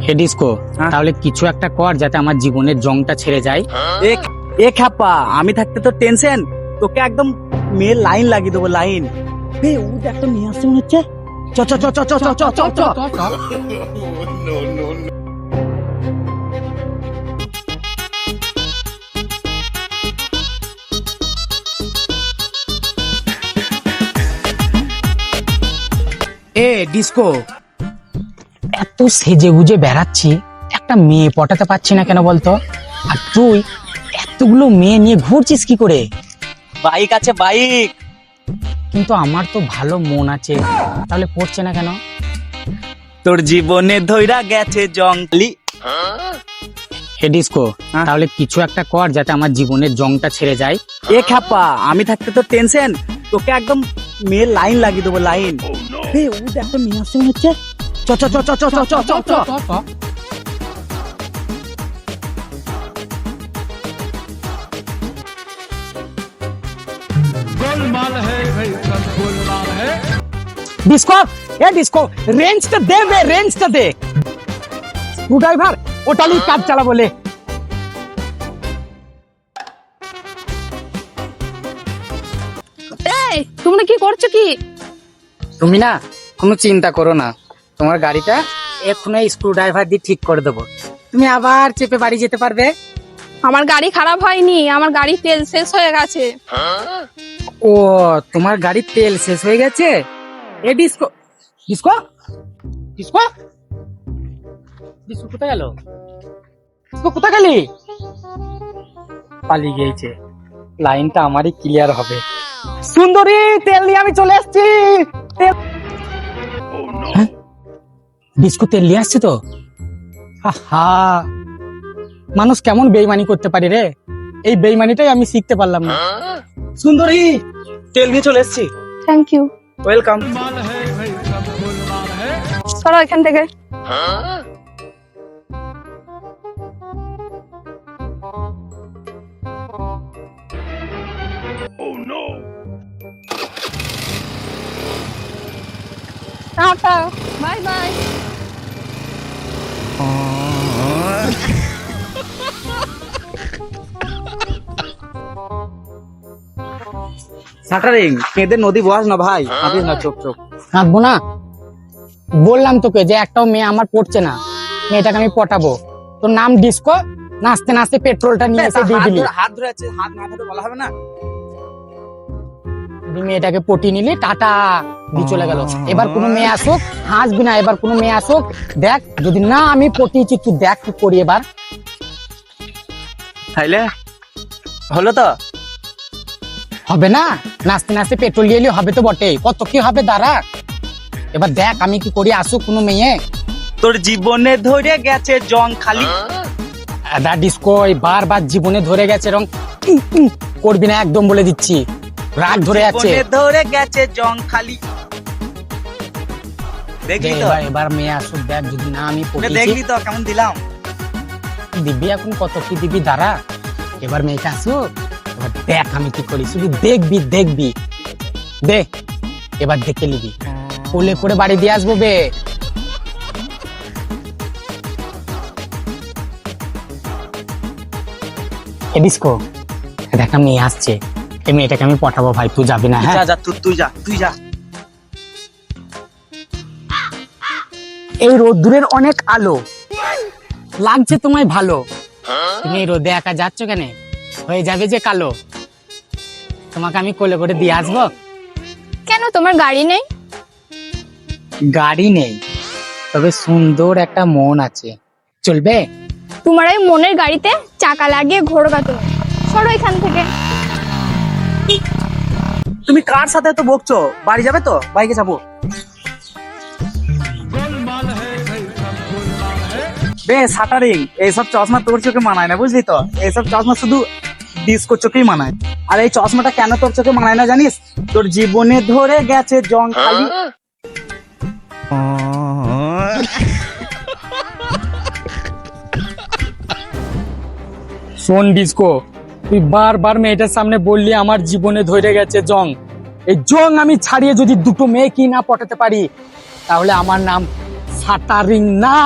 হে disco, তাহলে কিছু একটা কর যাতে আমার জীবনের জংটা ছেড়ে যায়। এ খাপা, আমি থাকতে তো টেনশন, তোকে একদম মেয়ের লাইন লাগিয়ে দেবো, লাইন। বে ও একটা মেয়ে আসছে মনে হচ্ছে। চ চ চ চ চ চ চ চ চ। এ ডিস্কো, এত সেজে গুজে বেড়াচ্ছি, একটা মেয়ে পটাতে পারছি না কেন বলতো? আর তুই এতগুলো মেয়ে নিয়ে ঘুরছিস কি করে? বাইক আছে, বাইক। কিন্তু আমার তো ভালো মন আছে, তাহলে পড়ছে না কেন? তোর জীবনে ধইরা গেছে জঙ্গলি। হে ডিস্কো, তাহলে কিছু একটা কর যাতে আমার জীবনের জংটা ছেড়ে যায়। এ খাপা, আমি থাকতে তো টেনশন, তোকে একদম মেয়ের লাইন লাগিয়ে দেবো, লাইন। বে ও একটা মেয়ে আসছে মনে হচ্ছে। চ চ চ চ চ চ চ চ চ। गोलमाल है भाई, सब गोलमाल है। ডিস্কো, এ ডিস্কো, রেঞ্জটা দে বে, রেঞ্জটা দে। স্ক্রু ড্রাইভার ওটালি কাজ চালা বলে। এই তোমরা কি করছো কি? তুমি না কোনো চিন্তা করো না, তোমার গাড়িটা এক্ষুনি স্ক্রু ড্রাইভার দিয়ে ঠিক করে দেবো, তুমি আবার চেপে বাড়ি যেতে পারবে। আমার গাড়ি খারাপ হয়নি, আমার গাড়ি তেল শেষ হয়ে গেছে। ও, তোমার গাড়ির তেল শেষ হয়ে গেছে? এ ডিস্কো, ডিস্কো, ডিস্কো, ডিস্কো কোথায় গেল? ডিস্কো কোথায় গেলি? পালিয়ে গিয়েছে, লাইনটা আমারই ক্লিয়ার হবে। সুন্দরী, তেল নিয়ে আমি চলে এসেছি। হ্যাঁ? ডিস্কো তেল নিয়ে আসছে তো? হা, মানুষ কেমন বেইমানি করতে পারে রে, এই বেইমানিটাই আমি শিখতে পারলাম না। সুন্দরী, তেল নিয়ে চলে এসেছি। Thank you. ওয়েলকাম। गोलमाल है भाई, सब गोलमाल है। সরো এখান থেকে। Tata, bye bye. সাটারিং, মেয়েদের নদী বহাস না ভাই, ভাবিস না, চোখ চোখ। রাখবো না, বললাম তোকে যে একটাও মেয়ে আমার পড়ছে না, মেয়েটাকে আমি পটাবো। তোর নাম ডিস্কো, নাচতে নাচতে পেট্রোলটা নিয়ে এসে দিয়ে দিলি। হাত ধরে আছে, হাত না ধরে বলা হবে না। তুই মেয়েটাকে পটি নিলি, টাটা দিয়ে চলে গেল। এবার কোনো মেয়ে আসুক, হাসবি না, এবার কোনো মেয়ে আসুক, দেখ যদি না আমি পটিয়েছি, তুই দেখ কি করি এবার। তাইলে হলো তো? হবে না, নাচতে নাচতে পেট্রোল নিয়ে এলি, হবে তো বটেই, কত কি হবে দাঁড়া। এবার দেখ আমি কি করি, আসুক কোনো মেয়ে। তোর জীবনে ধরে গেছে জং খালি। দা ডিস্কো, বারবার জীবনে ধরে গেছে রং, করবি না একদম বলে দিচ্ছি, রাগ ধরে যাচ্ছে। জীবনে ধরে গেছে জং খালি। দেখলি তো? এবার মেয়ে আসুক, দেখ যদি না আমি পটিয়েছি। দেখলি তো কেমন দিলাম? দিবি এখন কত কি দিবি দাঁড়া, এবার মেয়েটা আসুক, এবার দেখ আমি কি করি, শুধু দেখবি দেখবি, দেখ এবার দেখে নিবি, কোলে করে বাড়ি দিয়ে আসবো বে। এ ডিস্কো, দেখ না মেয়ে আসছে, এই মেয়েটাকে আমি পটাবো ভাই, তুই যাবি না? হ্যাঁ যা যা, তুই যা, তুই যা। এই রোদ্দুরের অনেক আলো লাগছে তোমায় ভালো, তুমি এই রোদে একা যাচ্ছ কেন? হয়ে যাবে যে কালো, তোমাকে আমি কোলে করে দিয়ে আসবো। কেন তোমার গাড়ি নেই? গাড়ি নেই, তবে সুন্দর একটা মন আছে, চলবে? তোমার এই মনের গাড়িতে চাকা লাগিয়ে ঘোরগা তুমি, সরো এখান থেকে। তুমি কার সাথে তো বকছো? বাড়ি যাবে তো? বাইকে যাবো। गोलमाल है भाई, सब गोलमाल है। বে সাটারিং, এইসব চশমা তোর চোখে মানায় না, বুঝলি তো? এইসব চশমা শুধু ডিস্কো চোখেই মানায়। আর এই চশমাটা কেন তোর চোখে মানায় না জানিস? তোর জীবনে ধরে গেছে জং খালি। শোন ডিস্কো, তুই বারবার মেয়েটার সামনে বললি আমার জীবনে ধরে গেছে জং, এই জং আমি ছাড়িয়ে যদি দুটো মেয়ে কি না পটাতে পারি, তাহলে আমার নাম সাটারিং না।